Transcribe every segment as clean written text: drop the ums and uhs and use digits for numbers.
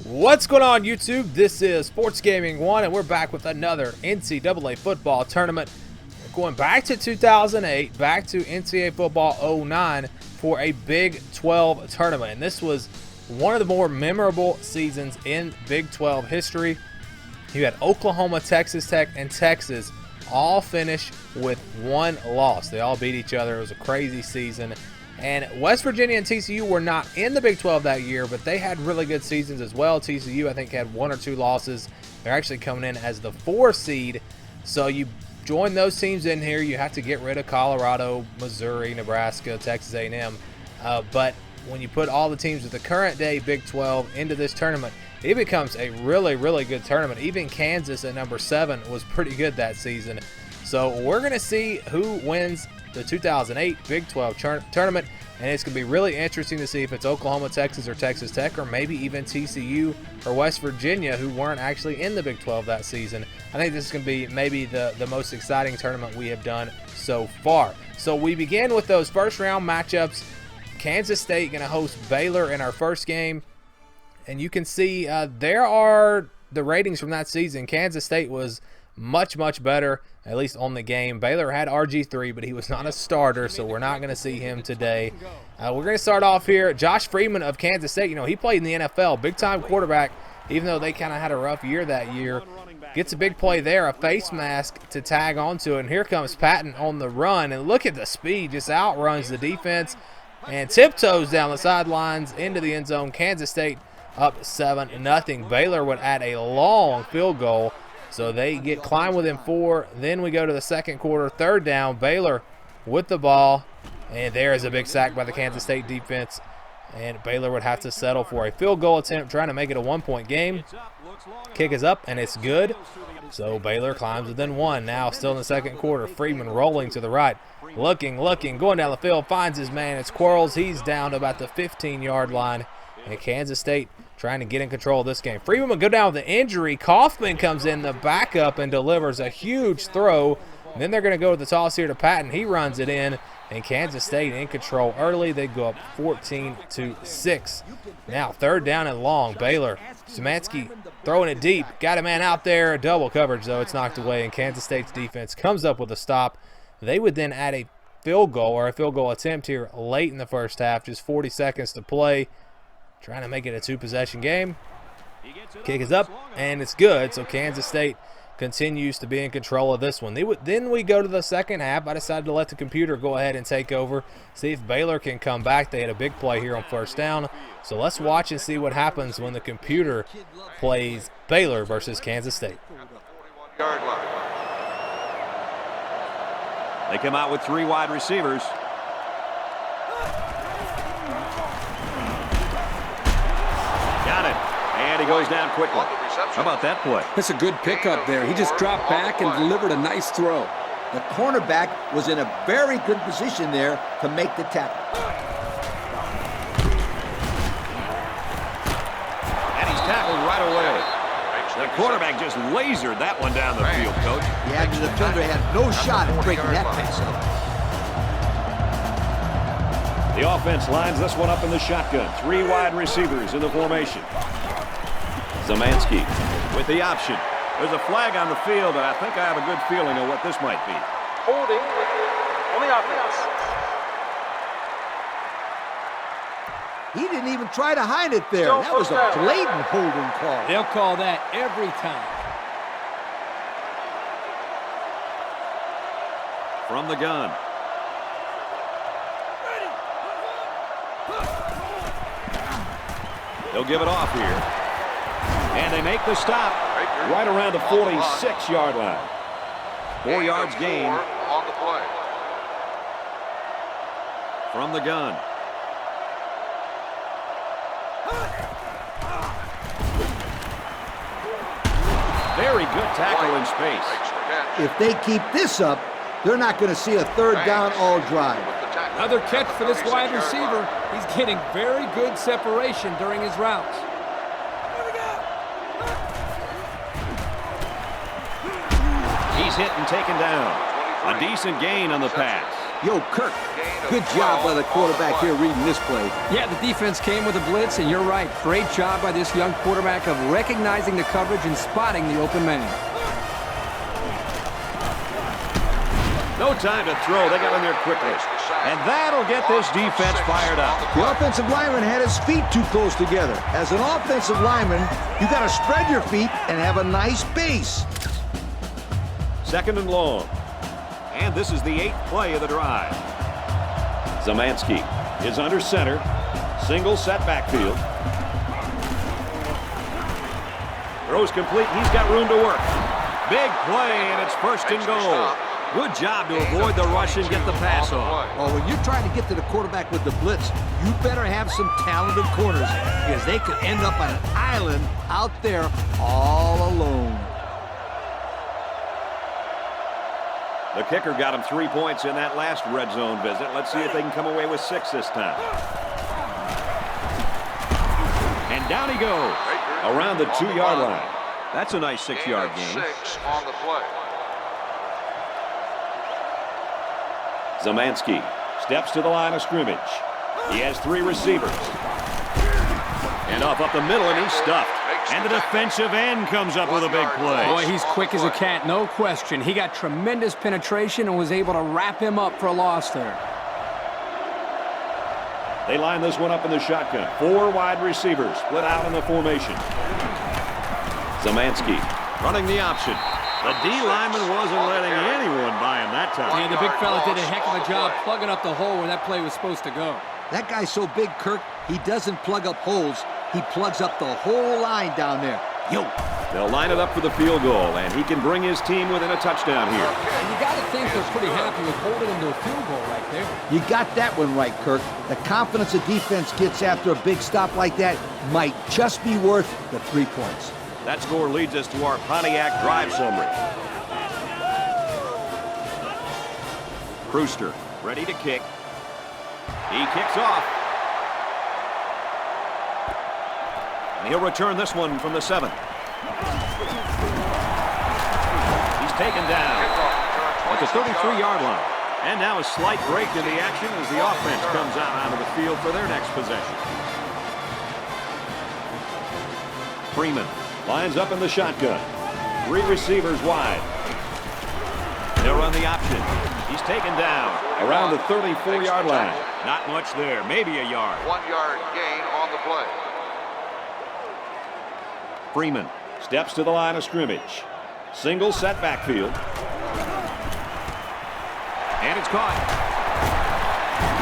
What's going on, YouTube? This is Sports Gaming 1, and we're back with another NCAA football tournament. We're going back to 2008, back to NCAA Football 09 for a Big 12 tournament. And this was one of the more memorable seasons in Big 12 history. You had Oklahoma, Texas Tech, and Texas all finish with one loss. They all beat each other. It was a crazy season. And West Virginia and TCU were not in the Big 12 that year, but they had really good seasons as well. TCU, I think, had 1 or 2 losses. They're actually coming in as the 4 seed. So you join those teams in here. You have to get rid of Colorado, Missouri, Nebraska, Texas A&M. But when you put all the teams with the current day Big 12 into this tournament, it becomes a really, really good tournament. Even Kansas at number 7 was pretty good that season. So we're going to see who wins the 2008 Big 12 tournament, and it's going to be really interesting to see if it's Oklahoma, Texas, or Texas Tech, or maybe even TCU or West Virginia, who weren't actually in the Big 12 that season. I think this is going to be maybe the most exciting tournament we have done so far. So we begin with those first round matchups. Kansas State going to host Baylor in our first game, and you can see there are the ratings from that season. Kansas State was much better, at least on the game. Baylor had RG3, but he was not a starter, so we're not going to see him today. We're going to start off here. Josh Freeman of Kansas State, he played in the NFL, big-time quarterback, even though they kind of had a rough year that year. Gets a big play there, a face mask to tag onto it, and here comes Patton on the run, and look at the speed, just outruns the defense and tiptoes down the sidelines into the end zone. Kansas State up 7-0. Baylor would add a long field goal, so they climb within 4. Then we go to the second quarter, third down. Baylor with the ball, and there is a big sack by the Kansas State defense, and Baylor would have to settle for a field goal attempt, trying to make it a 1-point game. Kick is up, and it's good. So Baylor climbs within 1. Now still in the second quarter, Freeman rolling to the right, looking, going down the field, finds his man. It's Quarles. He's down to about the 15-yard line, and Kansas State trying to get in control of this game. Freeman will go down with the injury. Kaufman comes in, the backup, and delivers a huge throw. And then they're going to go with the toss here to Patton. He runs it in, and Kansas State in control early. They go up 14-6. Now third down and long. Baylor, Szymanski throwing it deep. Got a man out there. Double coverage, though. It's knocked away, and Kansas State's defense comes up with a stop. They would then add a field goal, or a field goal attempt here late in the first half. Just 40 seconds to play. Trying to make it a 2-possession game. Kick is up, and it's good. So Kansas State continues to be in control of this one. Then we go to the second half. I decided to let the computer go ahead and take over, see if Baylor can come back. They had a big play here on first down. So let's watch and see what happens when the computer plays Baylor versus Kansas State. They come out with 3 wide receivers. Got it. And he goes down quickly. How about that play? That's a good pickup there. He just dropped back and delivered a nice throw. The cornerback was in a very good position there to make the tackle. And he's tackled right away. The quarterback just lasered that one down the field, Coach. Yeah, the defender had no shot at breaking that pass up. The offense lines this one up in the shotgun. 3 wide receivers in the formation. Szymanski with the option. There's a flag on the field, and I think I have a good feeling of what this might be. Holding on the offense. He didn't even try to hide it there. That was a blatant holding call. They'll call that every time. From the gun. They'll give it off here. And they make the stop right around the 46-yard line. 4 yards gain. On the play. From the gun. Very good tackle in space. If they keep this up, they're not going to see a third down all drive. Another catch for this wide receiver. He's getting very good separation during his routes. He's hit and taken down. A decent gain on the pass. Yo, Kirk, good job by the quarterback here reading this play. Yeah, the defense came with a blitz, and you're right. Great job by this young quarterback of recognizing the coverage and spotting the open man. No time to throw. They got in there quickly. And that'll get this defense fired up. The offensive lineman had his feet too close together. As an offensive lineman, you got to spread your feet and have a nice base. Second and long. And this is the 8th play of the drive. Zamansky is under center. Single set backfield. Throws complete. He's got room to work. Big play, and it's first and goal. Good job to avoid the rush and get the pass off. Oh, when you're trying to get to the quarterback with the blitz, you better have some talented corners because they could end up on an island out there all alone. The kicker got him 3 points in that last red zone visit. Let's see if they can come away with 6 this time. And down he goes around the 2-yard line. That's a nice 6-yard gain. 6 on the play. Zamansky steps to the line of scrimmage. He has 3 receivers. And up the middle, and he's stuffed. And the defensive end comes up with a big play. Boy, he's quick as a cat, no question. He got tremendous penetration and was able to wrap him up for a loss there. They line this one up in the shotgun. 4 wide receivers split out in the formation. Zamansky running the option. The D lineman wasn't letting anyone by him that time. Yeah, the big fella did a heck of a job plugging up the hole where that play was supposed to go. That guy's so big, Kirk, he doesn't plug up holes. He plugs up the whole line down there. Yo. They'll line it up for the field goal, and he can bring his team within a touchdown here. And you got to think they're pretty happy with holding him to a field goal right there. You got that one right, Kirk. The confidence a defense gets after a big stop like that might just be worth the 3 points. That score leads us to our Pontiac drive summary. Brewster ready to kick. He kicks off. And he'll return this one from the 7. He's taken down at the 33-yard line. And now a slight break in the action as the offense comes out onto the field for their next possession. Freeman lines up in the shotgun. 3 receivers wide. They'll run the option. He's taken down around the 34-yard line. Not much there, maybe a yard. 1-yard gain on the play. Freeman steps to the line of scrimmage. Single set backfield. And it's caught.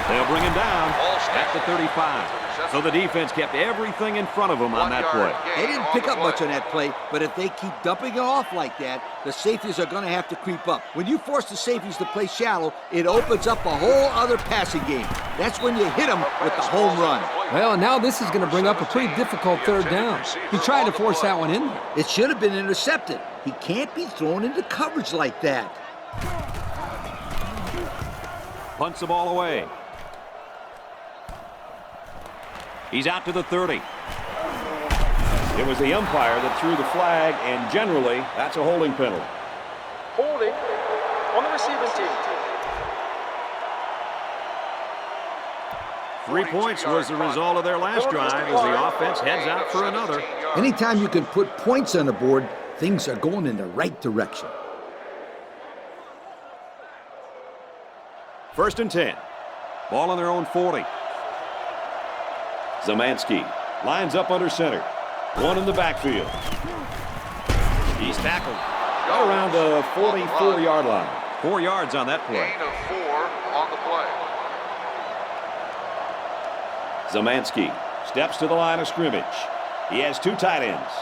They'll bring him down at the 35. So the defense kept everything in front of them on that play. They didn't pick up much on that play, but if they keep dumping it off like that, the safeties are going to have to creep up. When you force the safeties to play shallow, it opens up a whole other passing game. That's when you hit them with the home run. Well, and now this is going to bring up a pretty difficult 3rd down. He tried to force that one in there. It should have been intercepted. He can't be thrown into coverage like that. Punts the ball away. He's out to the 30. It was the umpire that threw the flag, and generally, that's a holding penalty. Holding on the receiving team. 3 points was the result of their last drive as the offense heads out for another. Anytime you can put points on the board, things are going in the right direction. 1st and 10. Ball on their own 40. Zamansky lines up under center. 1 in the backfield. He's tackled right around the 44-yard line. 4 yards on that play. Gain of 4 on the play. Zamansky steps to the line of scrimmage. He has 2 tight ends.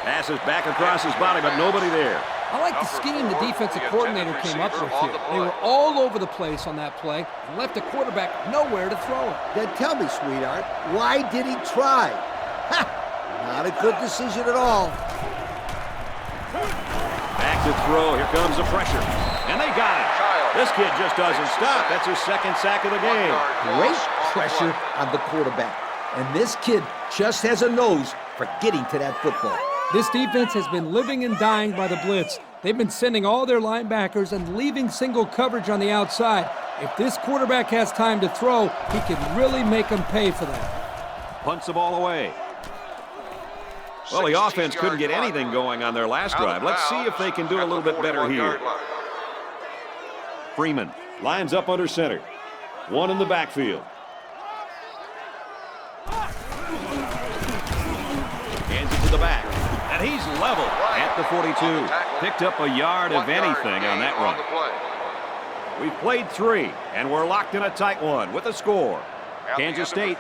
Passes back across his body, but nobody there. I like the scheme the defensive coordinator came up with here. They were all over the place on that play and left the quarterback nowhere to throw it. Then tell me, sweetheart, why did he try? Ha! Not a good decision at all. Back to throw. Here comes the pressure. And they got it. This kid just doesn't stop. That's his 2nd sack of the game. Great pressure on the quarterback. And this kid just has a nose for getting to that football. This defense has been living and dying by the blitz. They've been sending all their linebackers and leaving single coverage on the outside. If this quarterback has time to throw, he can really make them pay for that. Punts the ball away. Well, the offense couldn't get anything going on their last drive. Let's see if they can do a little bit better here. Freeman lines up under center. One in the backfield. Hands it to the back. And he's level at the 42. Picked up a yard of anything on that run. We've played 3, and we're locked in a tight one with a score. Kansas State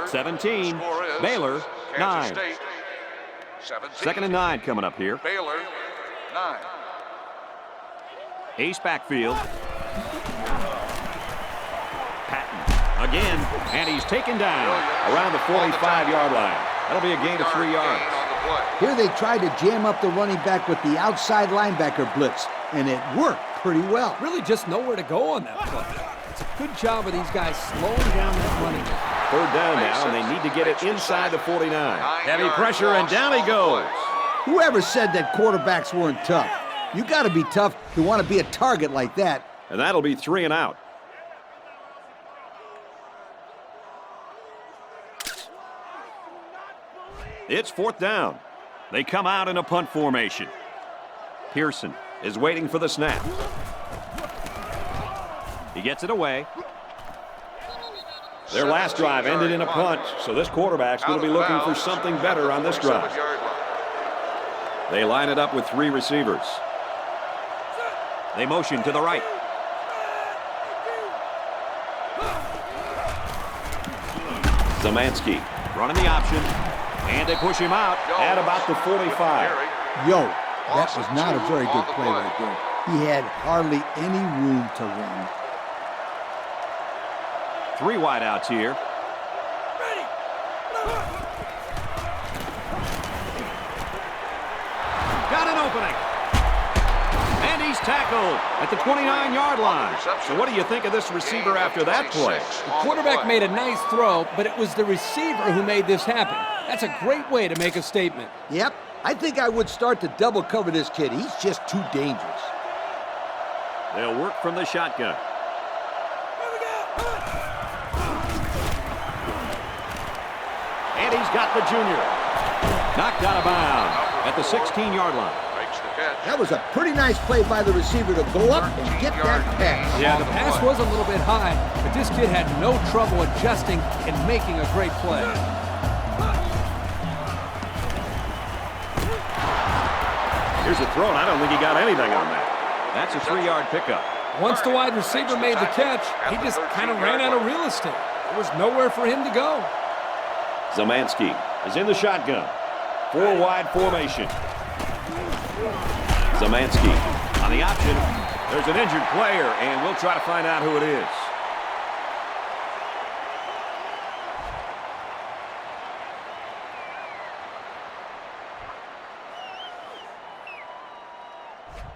17, Baylor 9. 2nd and 9 coming up here. Baylor 9. Ace backfield. Patton again, and he's taken down around the 45-yard line. That'll be a gain of 3 yards. Here they tried to jam up the running back with the outside linebacker blitz, and it worked pretty well. Really just nowhere to go on that play. It's a good job of these guys slowing down that running back. 3rd down now, and they need to get it inside the 49. Heavy pressure, and down he goes. Whoever said that quarterbacks weren't tough? You got to be tough to want to be a target like that. And that'll be 3 and out. It's 4th down. They come out in a punt formation. Pearson is waiting for the snap. He gets it away. Their last drive ended in a punt, so this quarterback's going to be looking for something better on this drive. They line it up with 3 receivers. They motion to the right. Zamansky running the option, and they push him out at about the 45. Yo, that was not a very good play right there. He had hardly any room to run. 3 wideouts here. Got an opening. And he's tackled at the 29-yard line. So what do you think of this receiver after that play? The quarterback made a nice throw, but it was the receiver who made this happen. That's a great way to make a statement. Yep, I think I would start to double cover this kid. He's just too dangerous. They'll work from the shotgun. And he's got the junior. Knocked out of bounds at the 16-yard line. That was a pretty nice play by the receiver to go up and get that pass. Yeah, the pass was a little bit high, but this kid had no trouble adjusting and making a great play. Here's a throw, and I don't think he got anything on that. That's a 3-yard pickup. Once the wide receiver made the catch, he just kind of ran out of real estate. There was nowhere for him to go. Zamansky is in the shotgun. 4-wide formation. Zamansky on the option. There's an injured player, and we'll try to find out who it is.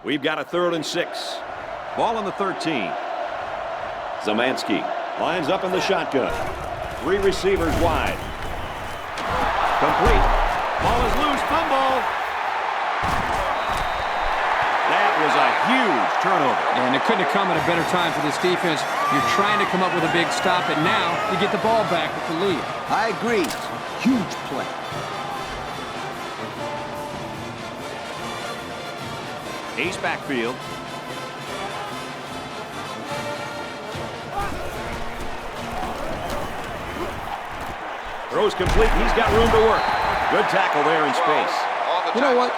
We've got a 3rd and 6. Ball on the 13. Zamansky lines up in the shotgun. 3 receivers wide. Complete. Ball is loose. Fumble. That was a huge turnover. And it couldn't have come at a better time for this defense. You're trying to come up with a big stop, and now you get the ball back with the lead. I agree. Huge play. Ace backfield. Throws complete. He's got room to work. Good tackle there in space. You know what?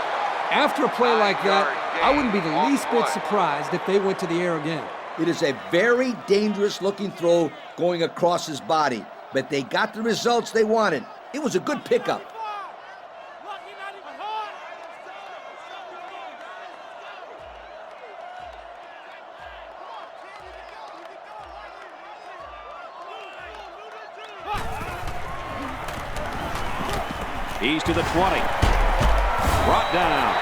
After a play like that, I wouldn't be the least bit surprised if they went to the air again. It is a very dangerous-looking throw going across his body, but they got the results they wanted. It was a good pickup. He's to the 20. Brought down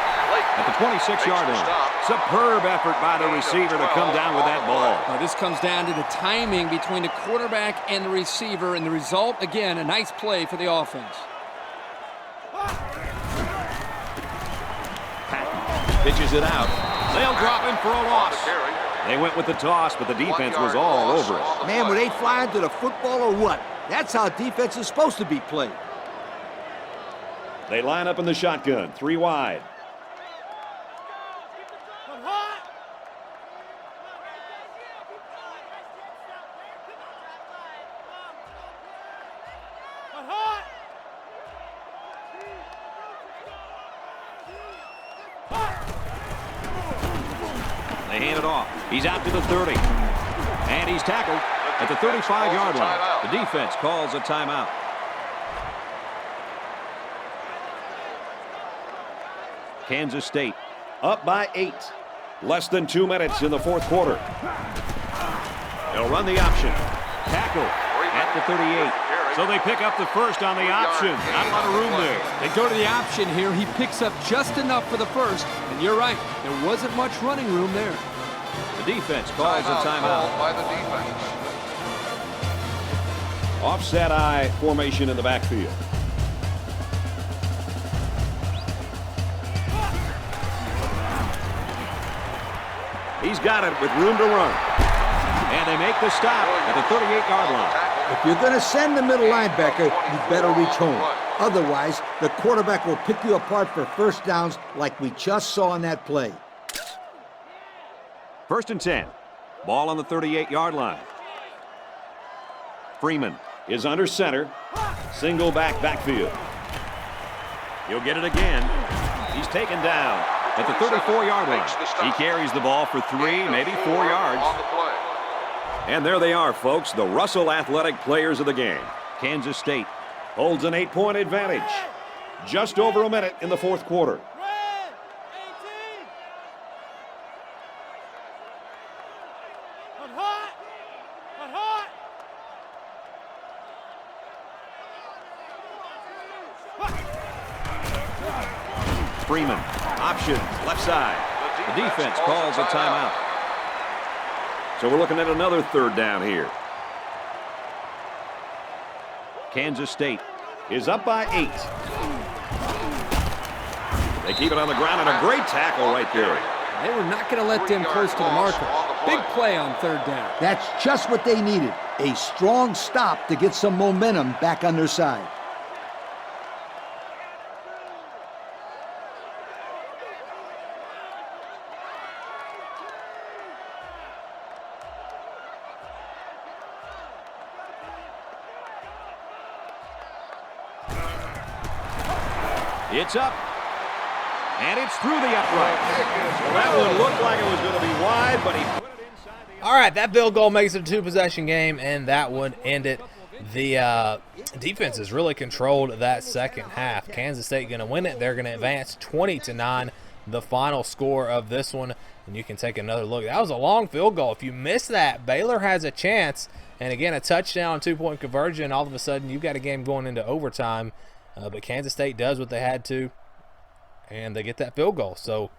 at the 26-yard line. Superb effort by the receiver to come down with that ball. Well, this comes down to the timing between the quarterback and the receiver, and the result, again, a nice play for the offense. Pitches it out. They'll drop him for a loss. They went with the toss, but the defense was all over it. Man, were they flying to the football or what? That's how defense is supposed to be played. They line up in the shotgun, 3 wide. They hand it off. He's out to the 30. And he's tackled at the 35-yard line. The defense calls a timeout. Kansas State up by 8. Less than 2 minutes in the fourth quarter. They'll run the option. Tackle at the 38. So they pick up the first on the option. Not a lot of room there. They go to the option here. He picks up just enough for the first. And you're right, there wasn't much running room there. The defense calls a timeout. By the defense. Offset I formation in the backfield. He's got it with room to run. And they make the stop at the 38-yard line. If you're going to send the middle linebacker, you better reach home. Otherwise, the quarterback will pick you apart for first downs like we just saw in that play. 1st and 10. Ball on the 38-yard line. Freeman is under center. Single backfield. He'll get it again. He's taken down at the 34-yard line. He carries the ball for 3, maybe 4 yards. And there they are, folks, the Russell Athletic players of the game. Kansas State holds an 8-point advantage. Just over a minute in the fourth quarter. Freeman, option, left side. The defense calls a timeout. So we're looking at another 3rd down here. Kansas State is up by 8. They keep it on the ground, and a great tackle right there. They were not going to let them close to the marker. Big play on 3rd down. That's just what they needed. A strong stop to get some momentum back on their side. It's up, and it's through the upright. Well, that one looked like it was going to be wide, but he put it inside the... All right, that field goal makes it a 2-possession game, and that would end it. The defense has really controlled that second half. Kansas State going to win it. They're going to advance 20-9, the final score of this one. And you can take another look. That was a long field goal. If you miss that, Baylor has a chance. And again, a touchdown, 2-point conversion. All of a sudden, you've got a game going into overtime. But Kansas State does what they had to, and they get that field goal. So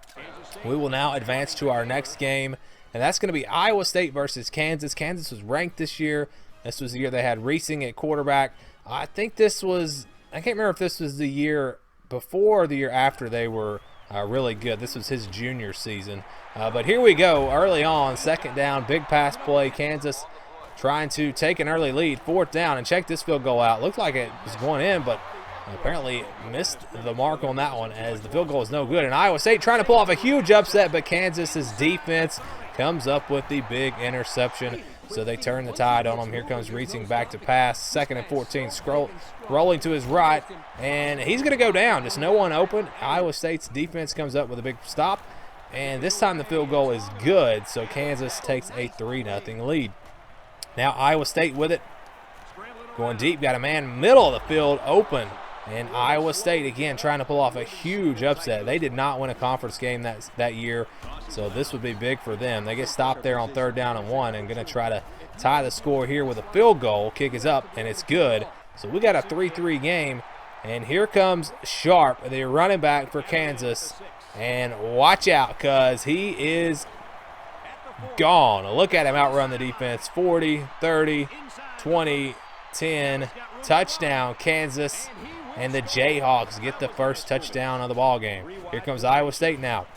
we will now advance to our next game, and that's going to be Iowa State versus Kansas. Kansas was ranked this year. This was the year they had Reesing at quarterback. I think this was – I can't remember if this was the year before or the year after they were really good. This was his junior season. But here we go early on, 2nd down, big pass play. Kansas trying to take an early lead, 4th down, and check this field goal out. Looked like it was going in, but – apparently missed the mark on that one as the field goal is no good. And Iowa State trying to pull off a huge upset, but Kansas's defense comes up with the big interception. So they turn the tide on them. Here comes Reesing back to pass. 2nd and 14, rolling to his right, and he's going to go down. Just no one open. Iowa State's defense comes up with a big stop, and this time the field goal is good. So Kansas takes a 3-0 lead. Now Iowa State with it. Going deep, got a man middle of the field open. And Iowa State, again, trying to pull off a huge upset. They did not win a conference game that year, so this would be big for them. They get stopped there on 3rd down and 1 and going to try to tie the score here with a field goal. Kick is up, and it's good. So we got a 3-3 game, and here comes Sharp, the running back for Kansas. And watch out, because he is gone. Look at him outrun the defense. 40, 30, 20, 10, touchdown, Kansas. And the Jayhawks get the first touchdown of the ball game. Here comes Iowa State now.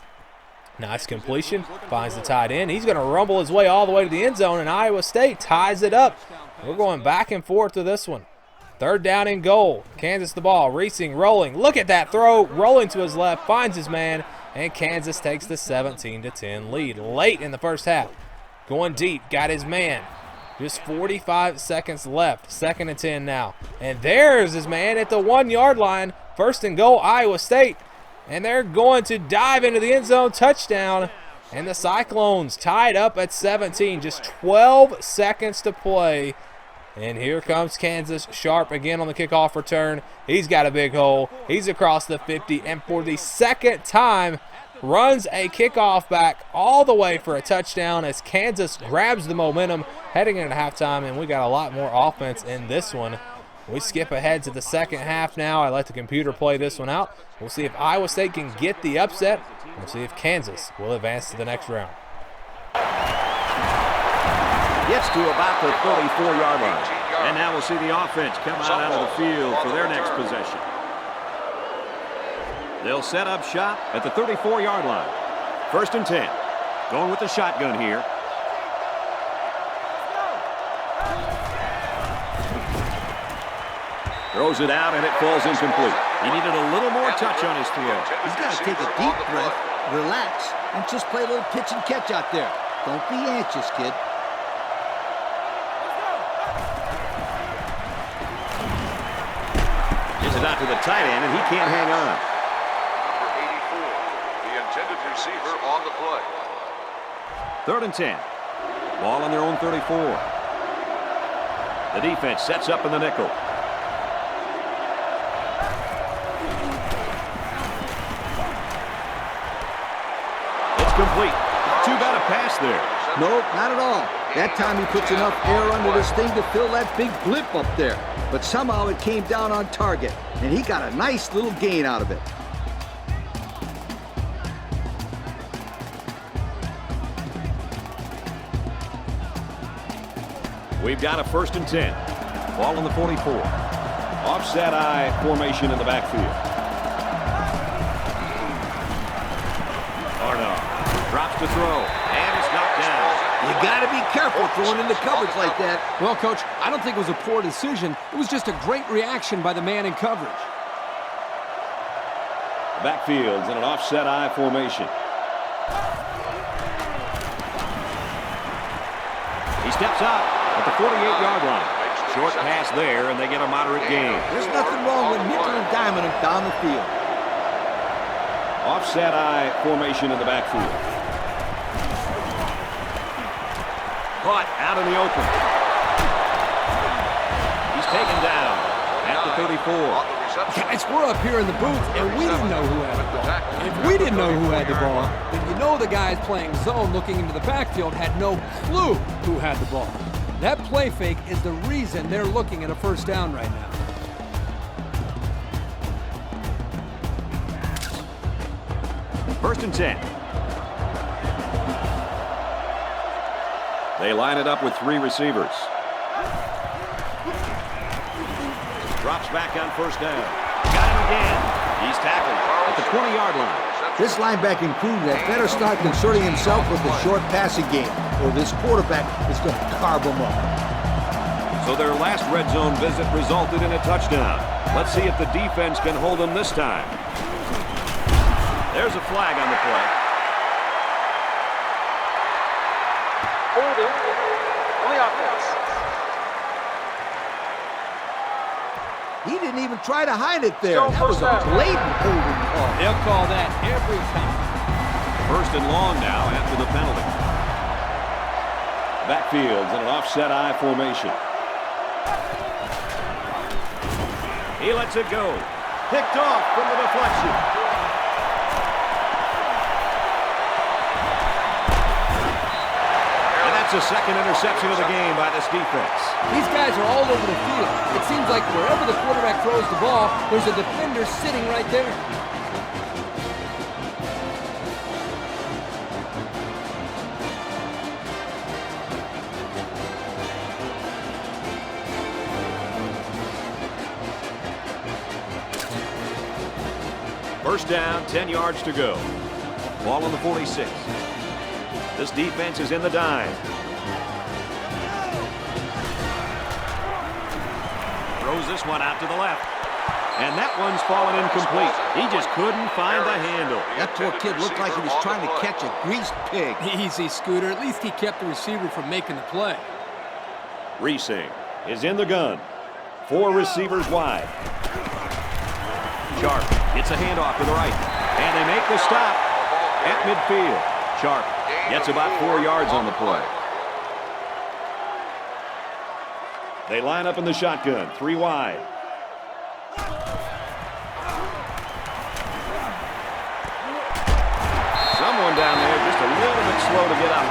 Nice completion, finds the tight end. He's going to rumble his way all the way to the end zone, and Iowa State ties it up. We're going back and forth to this one. 3rd down and goal. Kansas the ball, Reesing rolling. Look at that throw, rolling to his left, finds his man, and Kansas takes the 17-10 lead. Late in the first half, going deep, got his man. Just 45 seconds left, 2nd and 10 now. And there's his man at the 1-yard line. 1st and goal, Iowa State. And they're going to dive into the end zone, touchdown. And the Cyclones tied up at 17, just 12 seconds to play. And here comes Kansas, Sharp again on the kickoff return. He's got a big hole. He's across the 50, and for the 2nd time, runs a kickoff back all the way for a touchdown as Kansas grabs the momentum heading into halftime, and we got a lot more offense in this one. We skip ahead to the 2nd half now. I let the computer play this one out. We'll see if Iowa State can get the upset. We'll see if Kansas will advance to the next round. Gets to about the 34-yard line. And now we'll see the offense come out of the field for their next possession. They'll set up shop at the 34-yard line. 1st and 10. Going with the shotgun here. Throws it out, and it falls incomplete. He needed a little more touch on his throw. He's got to take a deep breath, relax, and just play a little pitch and catch out there. Don't be anxious, kid. Gives it out to the tight end, and he can't hang on. Number 84, the intended receiver on the play. 3rd and 10. Ball on their own 34. The defense sets up in the nickel. Complete. Not too bad a pass there. Nope, not at all. That time he puts enough air under this thing to fill that big blip up there. But somehow it came down on target, and he got a nice little gain out of it. We've got a 1st and 10. Ball on the 44. Offset I formation in the backfield. Drops to throw, and it's knocked down. You got to be careful throwing into coverage like that. Well, Coach, I don't think it was a poor decision. It was just a great reaction by the man in coverage. Backfield's in an offset I formation. He steps out at the 48-yard line. Short pass there, and they get a moderate gain. There's nothing wrong with nickel and diming him down the field. Offset I formation in the backfield. Caught out in the open. He's taken down at the 34. Guys, we're up here in the booth, and we didn't know who had the ball. If we didn't know who had the ball, then you know the guys playing zone looking into the backfield had no clue who had the ball. That play fake is the reason they're looking at a 1st down right now. First and 10. They line it up with 3 receivers. Drops back on 1st down. Got him again. He's tackled at the 20-yard line. This linebacking crew had better start concerning himself with the short passing game, or this quarterback is going to carve him up. So their last red zone visit resulted in a touchdown. Let's see if the defense can hold them this time. There's a flag on the play. Holding on the offense. He didn't even try to hide it there. That was a blatant holding call. They'll call that every time. 1st and long now after the penalty. Backfield's in an offset I formation. He lets it go. Picked off from the deflection. The 2nd interception of the game by this defense. These guys are all over the field. It seems like wherever the quarterback throws the ball, there's a defender sitting right there. First down, 10 yards to go. Ball on the 46. This defense is in the dime. Throws this one out to the left. And that one's fallen incomplete. He just couldn't find the handle. That poor kid looked like he was trying to catch a greased pig. Easy, Scooter. At least he kept the receiver from making the play. Reesing is in the gun. 4 receivers wide. Sharp gets a handoff to the right. And they make the stop at midfield. Sharp gets about 4 yards on the play. They line up in the shotgun, 3 wide. Someone down there just a little bit slow to get up.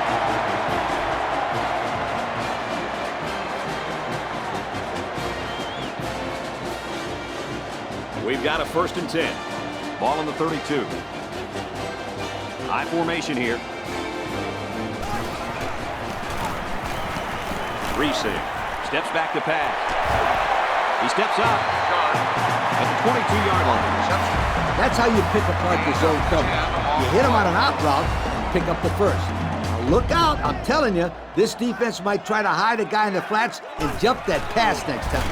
We've got a 1st and 10. Ball on the 32. High formation here. Reesing steps back to pass. He steps up at the 22-yard line. That's how you pick apart the zone cover. You hit him on an out route and pick up the first. Now look out, I'm telling you, this defense might try to hide a guy in the flats and jump that pass next time.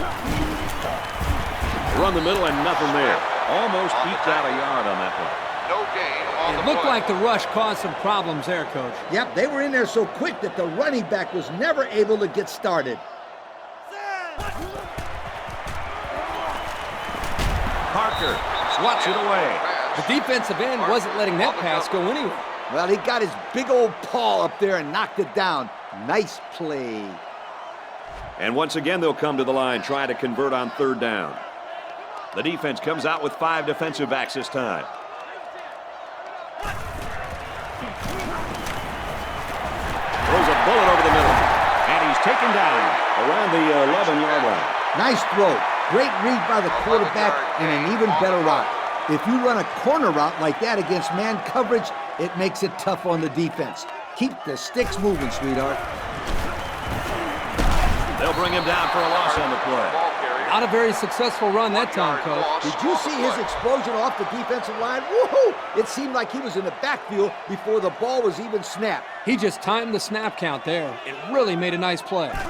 Run the middle and nothing there. Almost eked out a yard on that one. No gain on the It looked play. like the rush caused some problems there, Coach. Yep, they were in there so quick that the running back was never able to get started. Parker swats it away. The defensive end wasn't letting that pass go anywhere. Well, he got his big old paw up there and knocked it down. Nice play. And once again, they'll come to the line, trying to convert on 3rd down. The defense comes out with 5 defensive backs this time. Throws a bullet over the middle. And he's taken down around the 11-yard line. Nice throw. Great read by the quarterback and an even better route. If you run a corner route like that against man coverage, it makes it tough on the defense. Keep the sticks moving, sweetheart. They'll bring him down for a loss on the play. Not a very successful run that time, Coach. Did you see his explosion off the defensive line? Woohoo! It seemed like he was in the backfield before the ball was even snapped. He just timed the snap count there. It really made a nice play. Let's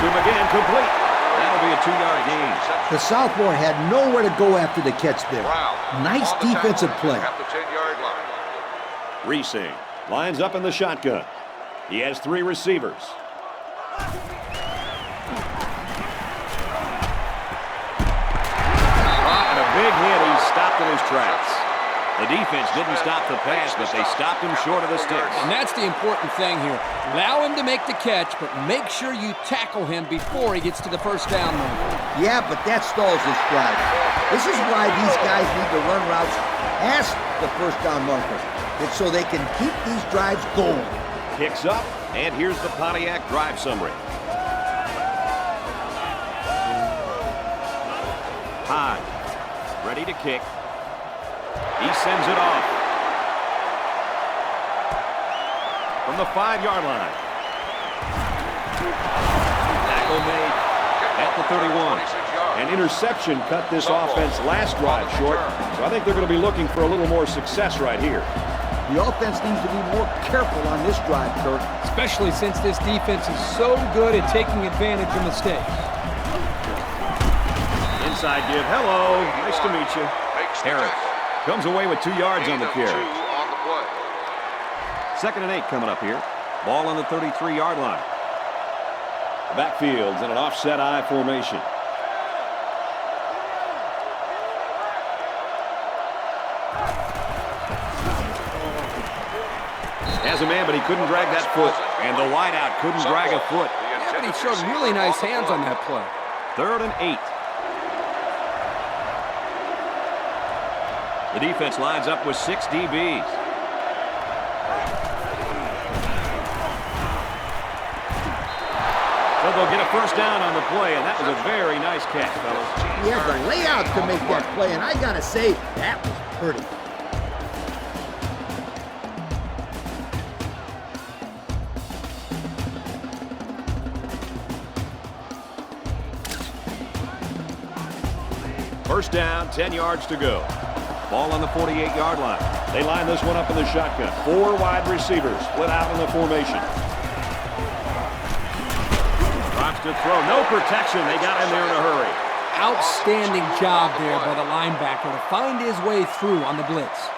do him again, complete. That'll be a 2-yard gain. The sophomore had nowhere to go after the catch there. Nice defensive play. At the 10-yard line. Reesing lines up in the shotgun. He has 3 receivers. And a big hit. He's stopped in his tracks. The defense didn't stop the pass, but they stopped him short of the sticks. And that's the important thing here. Allow him to make the catch, but make sure you tackle him before he gets to the 1st down marker. Yeah, but that stalls his drive. This is why these guys need to run routes past the 1st down marker. It's so they can keep these drives going. Kicks up, and here's the Pontiac drive summary. High, ready to kick. He sends it off. From the 5-yard line. Tackle made at the 31. An interception cut this offense last drive short, so I think they're going to be looking for a little more success right here. The offense needs to be more careful on this drive, Kirk. Especially since this defense is so good at taking advantage of mistakes. Inside give. Hello. Nice to meet you. Harris comes away with 2 yards on the carry. 2 on the play. 2nd and 8 coming up here. Ball on the 33-yard line. The backfield's in an offset I formation. Has a man, but he couldn't drag that foot. And the wideout couldn't drag a foot. Yeah, but he showed really nice hands on that play. 3rd and 8. The defense lines up with 6 DBs. So they'll get a 1st down on the play, and that was a very nice catch, fellas. He had the layout to make that play, and I gotta say, that was pretty. First down, 10 yards to go. Ball on the 48-yard line. They line this one up in the shotgun. 4 wide receivers split out in the formation. Drops to throw. No protection. They got in there in a hurry. Outstanding job there by the linebacker to find his way through on the blitz.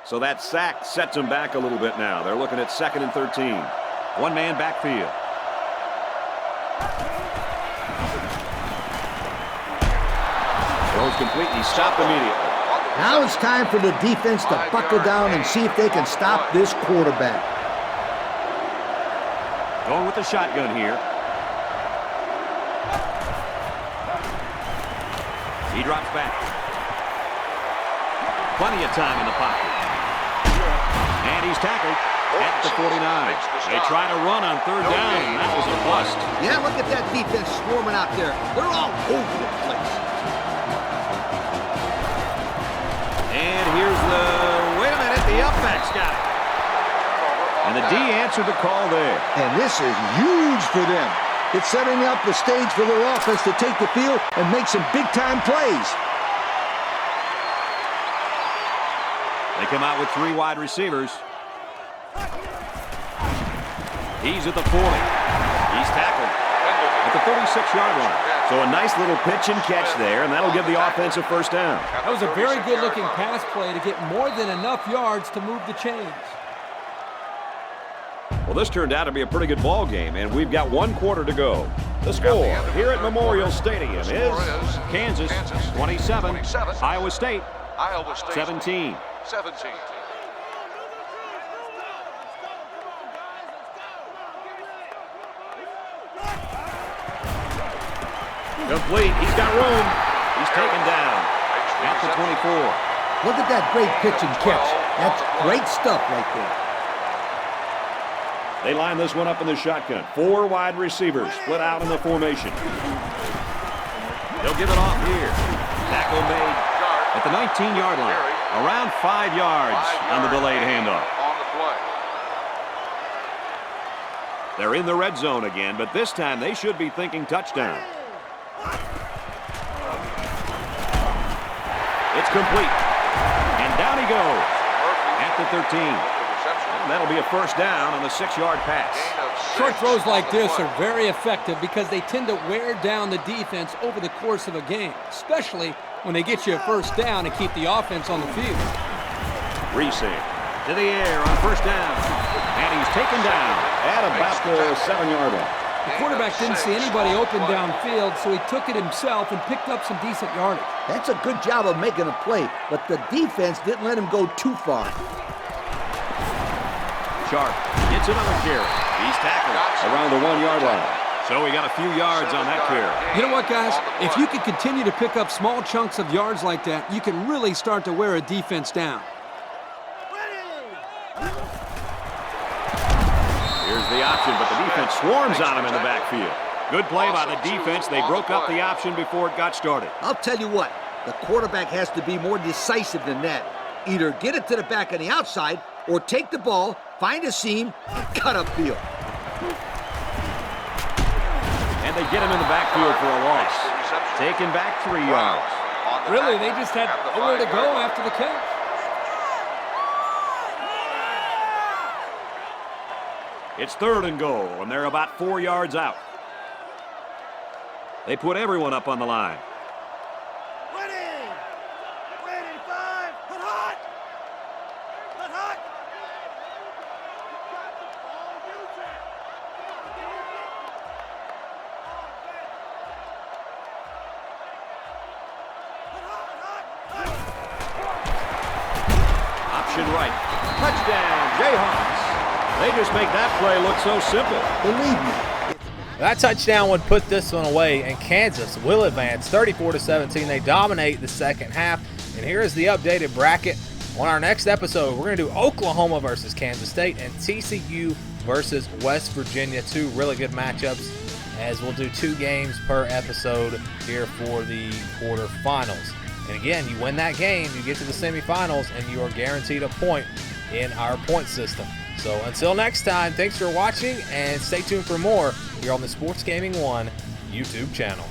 So that sack sets them back a little bit now. They're looking at 2nd and 13. One-man backfield. Throws complete. He stopped immediately. Now it's time for the defense to buckle down and see if they can stop this quarterback. Going with the shotgun here. He drops back. Plenty of time in the pocket. And he's tackled at the 49. They try to run on 3rd down. That was a bust. Yeah, look at that defense swarming out there. They're all over the place. And here's the, wait a minute, the upback's got it. And the D answered the call there. And this is huge for them. It's setting up the stage for their offense to take the field and make some big-time plays. They come out with 3 wide receivers. He's at the 40. He's tackled at the 36-yard line. So a nice little pitch and catch there, and that'll give the offense a 1st down. That was a very good-looking pass play to get more than enough yards to move the chains. Well, this turned out to be a pretty good ball game, and we've got 1 quarter to go. The score here at Memorial Stadium is Kansas 27, Iowa State 17. Complete. He's got room. He's taken down at the 24. Look at that great pitch and catch. That's great stuff right there. They line this one up in the shotgun. 4 wide receivers split out in the formation. They'll give it off here. Tackle made at the 19-yard line. Around 5 yards on the delayed handoff. They're in the red zone again, but this time they should be thinking touchdown. It's complete. And down he goes at the 13. And that'll be a 1st down on the 6-yard pass. Short throws like this are very effective because they tend to wear down the defense over the course of a game, especially when they get you a 1st down and keep the offense on the field. Reese to the air on 1st down. And he's taken down at about the 7-yard line. The quarterback didn't see anybody open downfield, so he took it himself and picked up some decent yardage. That's a good job of making a play, but the defense didn't let him go too far. Sharp gets another carry. He's tackled around the 1-yard line. So we got a few yards on that carry. You know what, guys? If you can continue to pick up small chunks of yards like that, you can really start to wear a defense down. Here's the option, but the defense swarms on him in the backfield. Good play by the defense. They broke up the option before it got started. I'll tell you what, the quarterback has to be more decisive than that. Either get it to the back on the outside or take the ball, find a seam, and cut upfield. And they get him in the backfield for a loss. Taken back 3 yards. Really, they just had nowhere to go after the catch. It's 3rd and goal, and they're about 4 yards out. They put everyone up on the line. Ready! Ready, 5! Hut hot! Hut hot! Option right. Touchdown, Jayhawks. They just make that play look so simple. Believe me. That touchdown would put this one away, and Kansas will advance 34-17. They dominate the 2nd half. And here is the updated bracket. On our next episode, we're going to do Oklahoma versus Kansas State and TCU versus West Virginia. 2 really good matchups, as we'll do 2 games per episode here for the quarterfinals. And again, you win that game, you get to the semifinals, and you are guaranteed a point in our point system. So until next time, thanks for watching and stay tuned for more here on the Sports Gaming 1 YouTube channel.